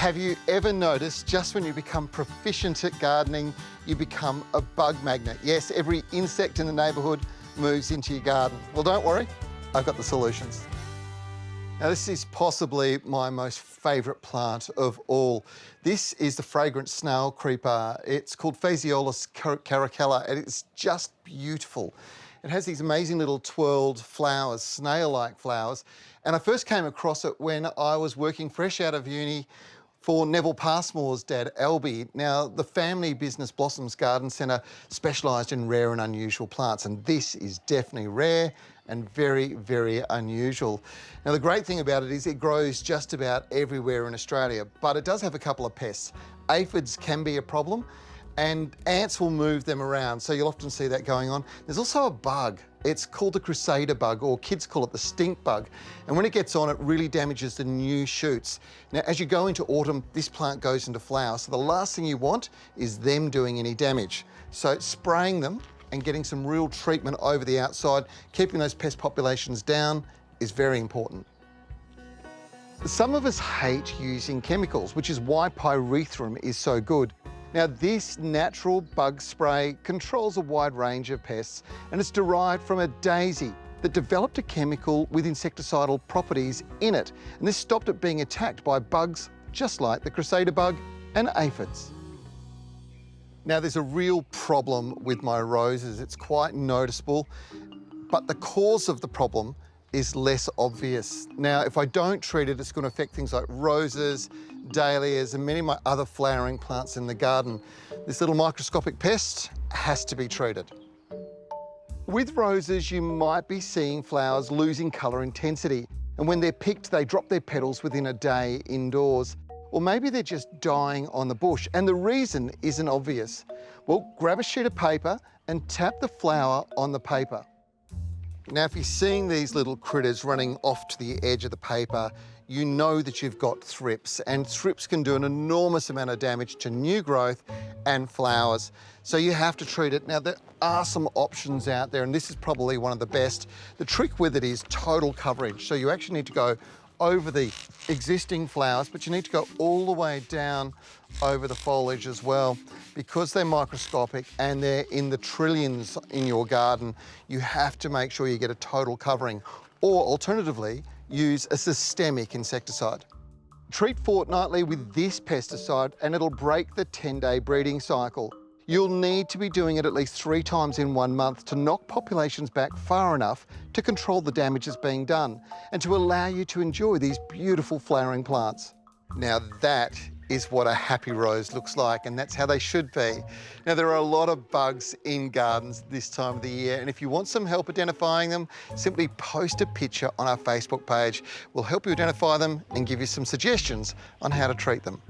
Have you ever noticed just when you become proficient at gardening, you become a bug magnet? Yes, every insect in the neighbourhood moves into your garden. Well, don't worry, I've got the solutions. Now, this is possibly my most favourite plant of all. This is the Fragrant Snail Creeper. It's called Phaseolus caracalla, and it's just beautiful. It has these amazing little twirled flowers, snail-like flowers, and I first came across it when I was working fresh out of uni for Neville Passmore's dad, Albie. Now, the family business Blossoms Garden Centre specialised in rare and unusual plants, and this is definitely rare and very, very unusual. Now, the great thing about it is it grows just about everywhere in Australia, but it does have a couple of pests. Aphids can be a problem, and ants will move them around, so you'll often see that going on. There's also a bug. It's called the crusader bug, or kids call it the stink bug. And when it gets on, it really damages the new shoots. Now, as you go into autumn, this plant goes into flower, so the last thing you want is them doing any damage. So spraying them and getting some real treatment over the outside, keeping those pest populations down, is very important. Some of us hate using chemicals, which is why pyrethrum is so good. Now, this natural bug spray controls a wide range of pests, and it's derived from a daisy that developed a chemical with insecticidal properties in it. And this stopped it being attacked by bugs just like the crusader bug and aphids. Now, there's a real problem with my roses. It's quite noticeable, but the cause of the problem is less obvious. Now, if I don't treat it, it's going to affect things like roses, dahlias, and many of my other flowering plants in the garden. This little microscopic pest has to be treated. With roses, you might be seeing flowers losing colour intensity, and when they're picked, they drop their petals within a day indoors. Or maybe they're just dying on the bush, and the reason isn't obvious. Well, grab a sheet of paper and tap the flower on the paper. Now, if you're seeing these little critters running off to the edge of the paper, you know that you've got thrips, and thrips can do an enormous amount of damage to new growth and flowers. So you have to treat it. Now, there are some options out there, and this is probably one of the best. The trick with it is total coverage. So you actually need to go over the existing flowers, but you need to go all the way down over the foliage as well. Because they're microscopic and they're in the trillions in your garden, you have to make sure you get a total covering, or alternatively, use a systemic insecticide. Treat fortnightly with this pesticide and it'll break the 10-day breeding cycle. You'll need to be doing it at least 3 times in 1 month to knock populations back far enough to control the damage that's being done and to allow you to enjoy these beautiful flowering plants. Now, that is what a happy rose looks like, and that's how they should be. Now, there are a lot of bugs in gardens this time of the year, and if you want some help identifying them, simply post a picture on our Facebook page. We'll help you identify them and give you some suggestions on how to treat them.